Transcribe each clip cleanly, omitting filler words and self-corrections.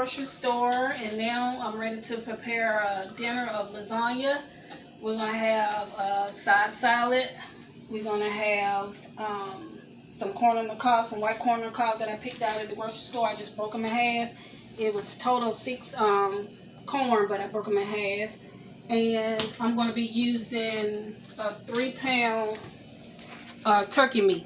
grocery store, and now I'm ready to prepare a dinner of lasagna. We're going to have a side salad. We're going to have some corn on the cob, some white corn on the cob that I picked out at the grocery store. I just broke them in half. It was total 6 corn, but I broke them in half. And I'm going to be using a 3-pound turkey meat.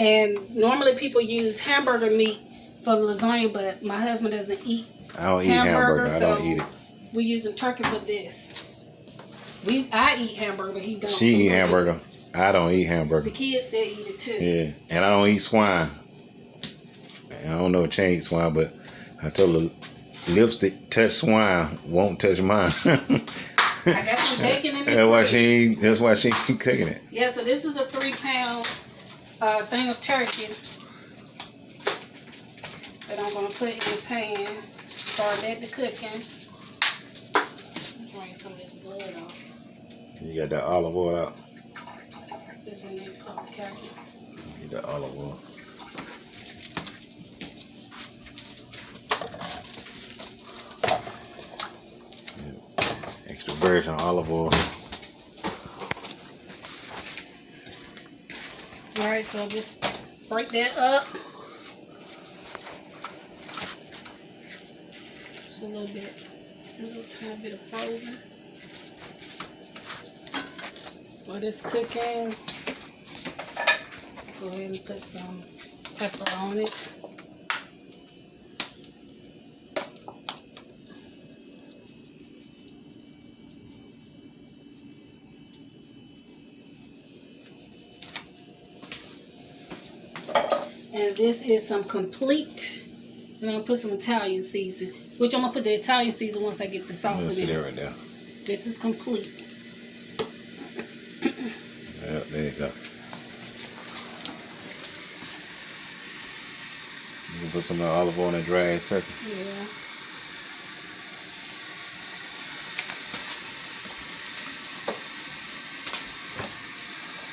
And normally people use hamburger meat for the lasagna, but my husband doesn't eat I don't eat hamburger. so I don't eat it. we're using turkey for this. I eat hamburger, but he don't. She eat hamburger. I don't eat hamburger. The kids still eat it too. Yeah, and I don't eat swine. I don't know if she ain't swine, but I told her lips that touch swine won't touch mine. I got some bacon in it. That's why she ain't cooking it. Yeah, so this is a 3-pound thing of turkey that I'm gonna put in the pan. Start that to cooking. Drain some of this blood off. You got that olive oil out. This in there. Okay. Get that olive oil. Extra virgin olive oil. Alright, so just break that up. Just a little tiny bit of frozen. While it's cooking, go ahead and put some pepper on it. And this is some complete, and I'm gonna put some Italian season, which I'm gonna put the Italian season once I get the sauce in See there. that right there. This is complete. Yep, there you go. You can put some olive oil in that dry ass turkey. Yeah.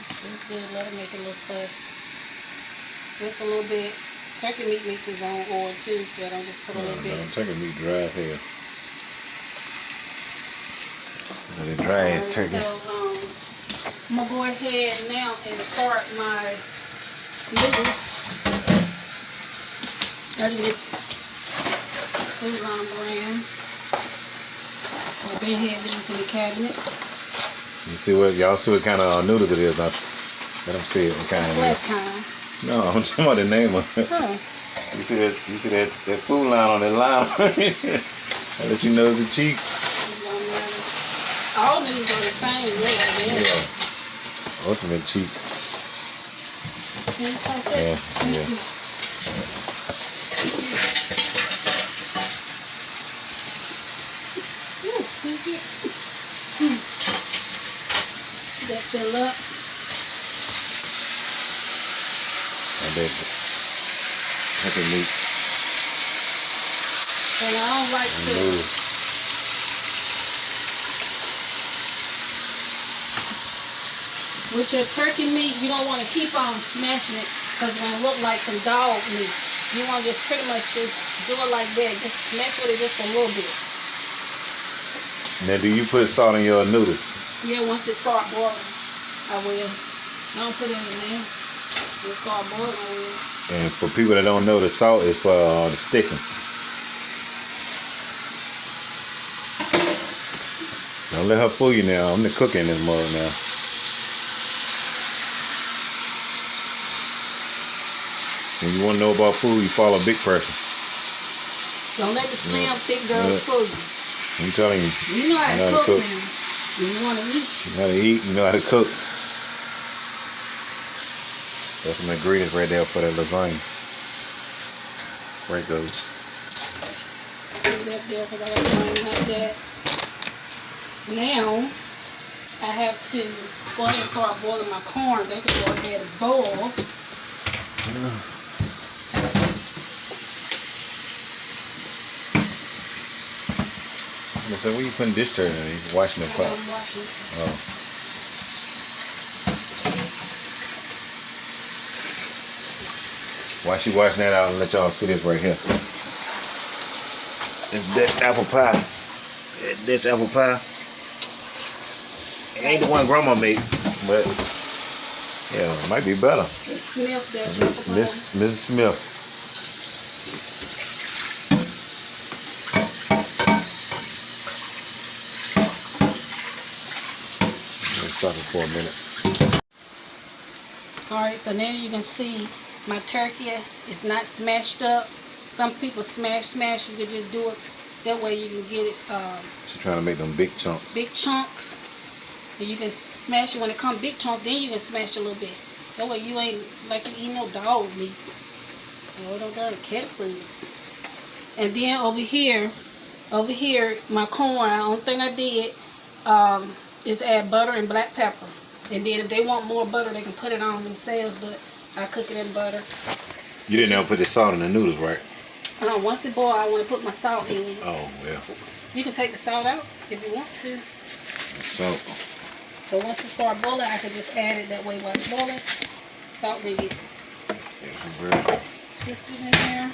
It's good. Let it make a little fuss. Just a little bit. Turkey meat makes its own oil too, so I don't just put a little bit. Turkey meat dry as hell. Let it dry as turkey. So I'm gonna go ahead now and start my noodles. I just get food line brand. I've been had these in the cabinet. You see what y'all see what kind of noodles it is, don't you? Let them see it. What kind Black it is. kind. No, I'm talking about the name of it. Huh. You see that food line on that line? I let you know it's a cheap. All noodles are the same, really. Yeah. Ultimate cheap. Can you toss that? Yeah. Ooh, thank you. That fill up. I bet you. Turkey meat. And I don't like to. With your turkey meat, you don't want to keep on smashing it because it's going to look like some dog meat. You want to just pretty much just do it like that. Just mess with it just a little bit. Now, do you put salt in your noodles? Yeah, once it start boiling, I will. I don't put it in there. When it start boiling, I will. And for people that don't know, the salt is for the sticking. Don't let her fool you now. I'm the cook in this mug now. When you want to know about food, you follow a big person. Don't let the slim thick girls fool you. I'm telling you. You know how to cook now. You want to eat. You know how to eat, you know how to cook. That's some ingredients right there for that lasagna. Where it goes. Leave that there because I got to find like that. Now, I have to go ahead and start boiling my corn. They can go ahead and boil. So where you putting dish detergent in? You washing the pot? I'm washing it. Oh. Why she washing that out and let y'all see this right here? This Dutch apple pie. That Dutch apple pie. It ain't the one Grandma made, but yeah, it might be better. Smith Dutch apple pie. Mrs. Smith. Let's stop it for a minute. Alright, so now you can see my turkey is not smashed up. Some people smash. You can just do it. That way you can get it. She's trying to make them big chunks. Big chunks. And you can smash it when it comes big chunks. Then you can smash it a little bit. That way you ain't like you eating no dog meat. Oh, don't go to cat food. And then over here, my corn. The only thing I did is add butter and black pepper. And then if they want more butter, they can put it on themselves. But I cook it in butter. You didn't ever put the salt in the noodles, right? Once it boils, I want to put my salt in it. Oh, yeah. You can take the salt out if you want to. Salt. So once it starts boiling, I can just add it that way while it's boiling. Salt will get twisted in there.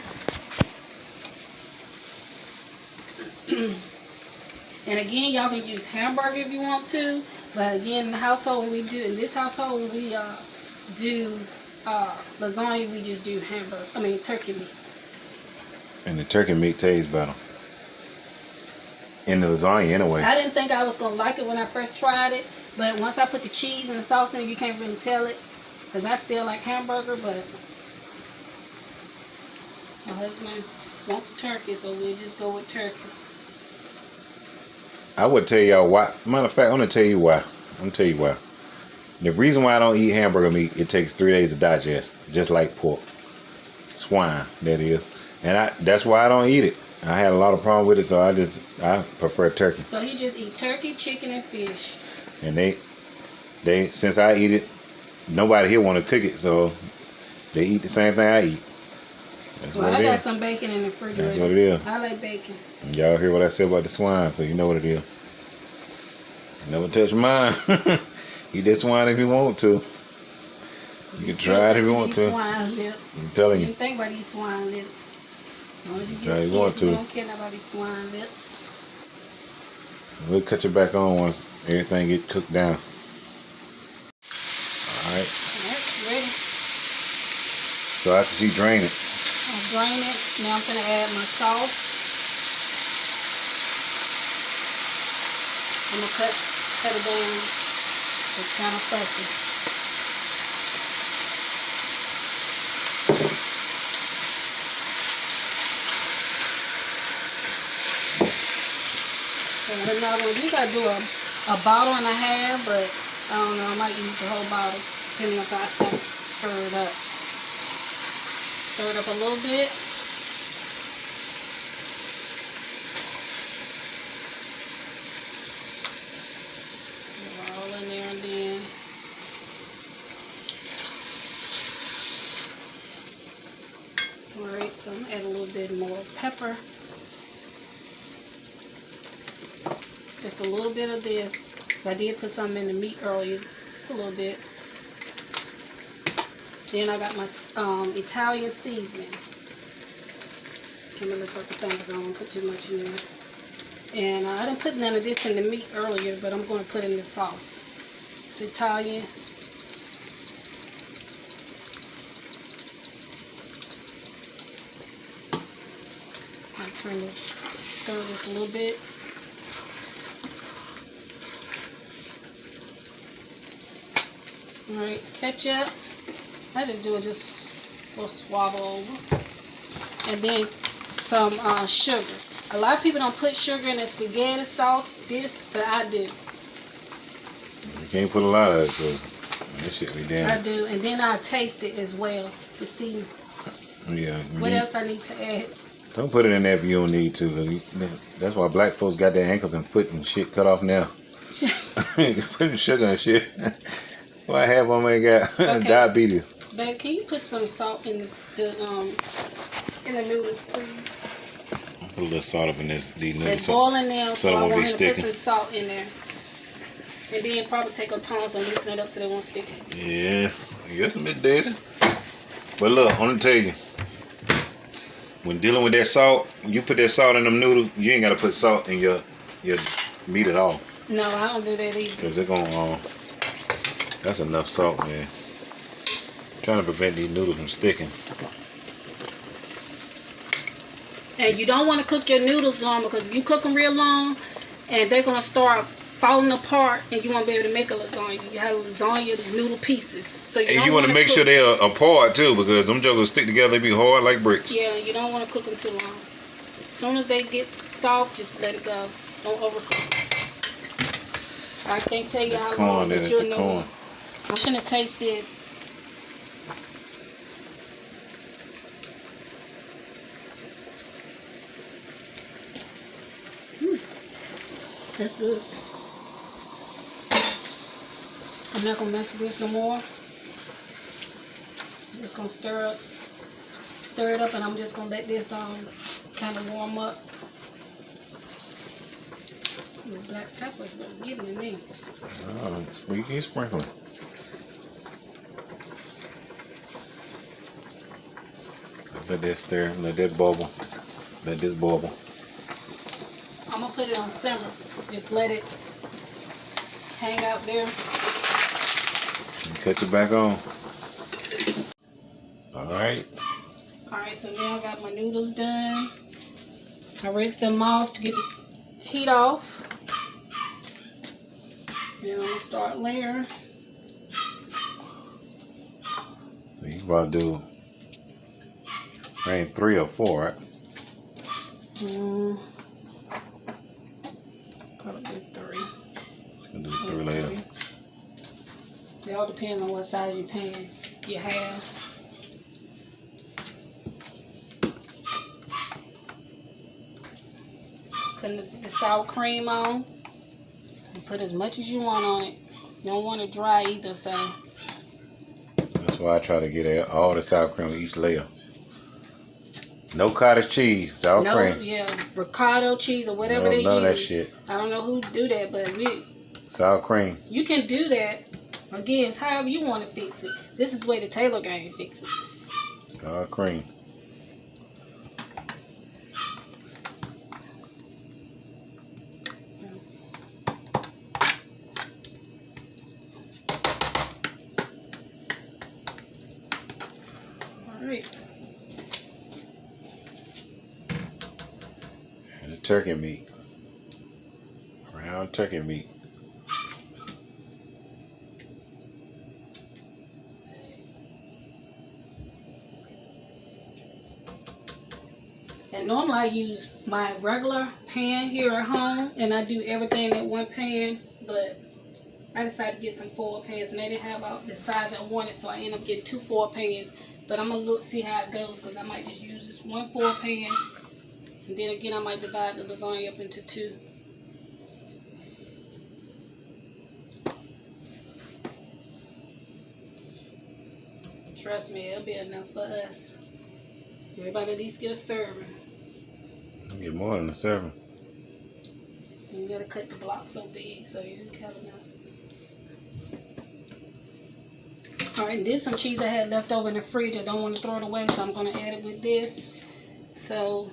And again, y'all can use hamburger if you want to. But again, in the household, in this household, when we do lasagna, we just do turkey meat. And the turkey meat tastes better. In the lasagna, anyway. I didn't think I was going to like it when I first tried it. But once I put the cheese and the sauce in it, you can't really tell it. Because I still like hamburger, but my husband wants turkey, so we'll just go with turkey. I would tell y'all why. Matter of fact, I'm going to tell you why. The reason why I don't eat hamburger meat, it takes 3 days to digest. Just like pork. Swine, that is. And that's why I don't eat it. I had a lot of problem with it, so I prefer turkey. So he just eat turkey, chicken, and fish. And they since I eat it, nobody here want to cook it, so they eat the same thing I eat. That's well, I got some bacon in the refrigerator. That's what it is. I like bacon. And y'all hear what I said about the swine, so you know what it is. Never touch mine. Eat that swine if you want to. You can try it if you want to. Swine lips. I'm telling you. You think about these swine lips. Once you Try get you want kids, to. you don't care about these swine lips. We'll cut you back on once everything get cooked down. Alright. That's ready. So after she drain it. I'll drain it. Now I'm going to add my sauce. I'm going to cut it down. It's kind of fussy. And now we got to do a bottle and a half, but I don't know, I might use the whole bottle, depending if I stir it up. Stir it up a little bit. All in there and then. Alright, so I'm going to add a little bit more pepper. Just a little bit of this. I did put some in the meat earlier. Just a little bit. Then I got my Italian seasoning. I'm going to lift up the thing because I don't want to put too much in there. And I didn't put none of this in the meat earlier, but I'm going to put in the sauce. It's Italian. I'll stir this a little bit. Alright, ketchup. I just do it just a little swab over. And then some sugar. A lot of people don't put sugar in their spaghetti sauce, but I do. You can't put a lot of it because this shit be damn. I do, and then I taste it as well to see what else I need to add. Don't put it in there if you don't need to. That's why black folks got their ankles and foot and shit cut off now. Putting sugar and shit. Well, I have one man got diabetes. Babe, can you put some salt in the noodles, please? Put a little salt up in these noodles. It's boiling now, so I won't want be him to put sticking. some salt in there. And then probably take a tongs and loosen it up so they won't stick. Yeah, I guess a bit daisy. But look, I'm gonna tell you, when dealing with that salt, you put that salt in them noodles, you ain't gotta put salt in your meat at all. No, I don't do that either. Cause they're gonna that's enough salt, man. Trying to prevent these noodles from sticking. And you don't want to cook your noodles long, because if you cook them real long, and they're gonna start falling apart, and you won't be able to make a lasagna. You have lasagna noodle pieces. So You want to make sure they're apart too, because them jokers stick together, they be hard like bricks. Yeah, you don't want to cook them too long. As soon as they get soft, just let it go. Don't overcook. I can't tell you how long, but you'll know. I'm gonna taste this. That's good. I'm not gonna mess with this no more. I'm just gonna stir it up, and I'm just gonna let this kind of warm up. The black pepper's really getting to me. Oh, you keep sprinkling. Let that stir, let that bubble, let this bubble. I'm gonna put it on simmer. Just let it hang out there. And cut it back on. Alright. Alright, so now I got my noodles done. I rinsed them off to get the heat off. Now I'm gonna start layering. So you about to do ain't 3 or 4, right? Probably 3. Gonna do 3 layers. It all depends on what size your pan you have. Putting the sour cream on. And put as much as you want on it. You don't want it dry either, so. That's why I try to get all the sour cream on each layer. No cottage cheese, sour cream. Yeah, ricotta cheese or whatever they use. None of that shit. I don't know who do that, but sour cream. You can do that. Again, it's however you want to fix it. This is the way the Taylor gang fix it. Sour cream. Alright. And the turkey meat. Round turkey meat. And normally I use my regular pan here at home, and I do everything in one pan, but I decided to get some foil pans, and they didn't have about the size I wanted, so I ended up getting 2 foil pans. But I'm going to see how it goes, because I might just use this 1 foil pan, and then again I might divide the lasagna up into 2. Trust me, it'll be enough for us. Everybody at least get a serving. You get more than a serving. You gotta cut the block so big so you can have enough. Alright, this some cheese I had left over in the fridge. I don't want to throw it away, so I'm gonna add it with this. So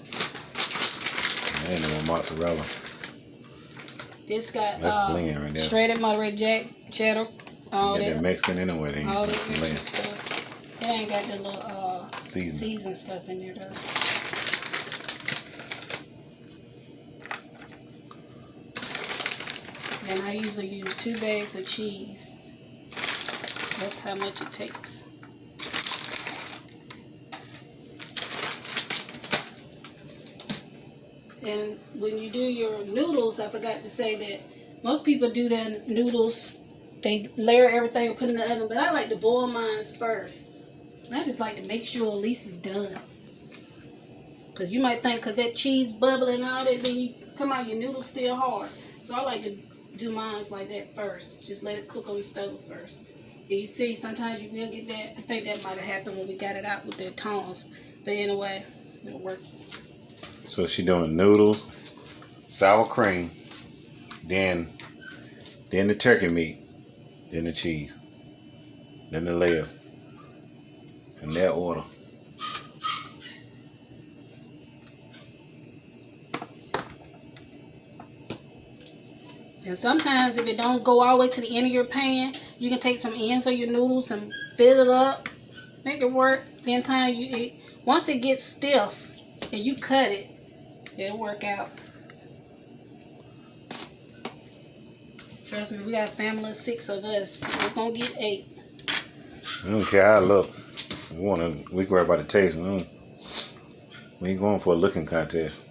ain't no mozzarella. this got blend right there. shredded Monterey Jack, cheddar, all You got that. that Mexican anyway, All that extra stuff. It ain't got the little season stuff in there though. And I usually use 2 bags of cheese. That's how much it takes. And when you do your noodles, I forgot to say that most people do their noodles, they layer everything and put it in the oven, but I like to boil mine first. I just like to make sure at least it's done. Because you might think because that cheese bubbling and all that, then you come out your noodles still hard. So I like to do mine like that first. Just let it cook on the stove first. And you see, sometimes you will get that. I think that might have happened when we got it out with the tongs. But anyway, it'll work. So she doing noodles, sour cream, then the turkey meat, then the cheese, then the layers. In that order. And sometimes if it don't go all the way to the end of your pan, you can take some ends of your noodles and fill it up, make it work. Then time you eat, once it gets stiff and you cut it, it'll work out. Trust me, we got a family of 6 of us. It's gonna get 8. I don't care how I look. We worry about the taste. We ain't going for a looking contest.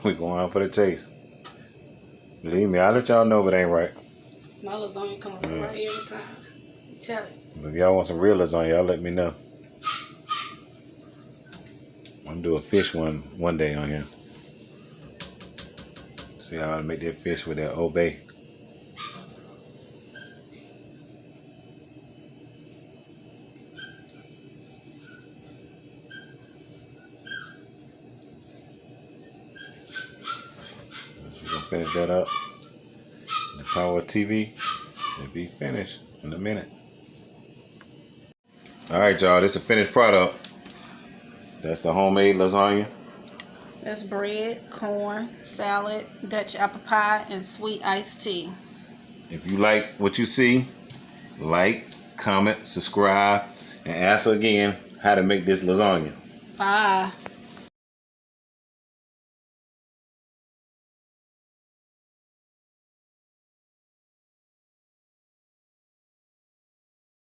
We going out for the taste. Believe me, I'll let y'all know if it ain't right. My lasagna comes right every time. Tell it. But if y'all want some real lasagna, y'all let me know. I'm gonna do a fish one day on here. See how I make that fish with that Old Bay. She's gonna finish that up. The power of TV. It'll be finished in a minute. Alright, y'all, this is a finished product. That's the homemade lasagna. That's bread, corn, salad, Dutch apple pie, and sweet iced tea. If you like what you see, like, comment, subscribe, and ask again how to make this lasagna. Bye.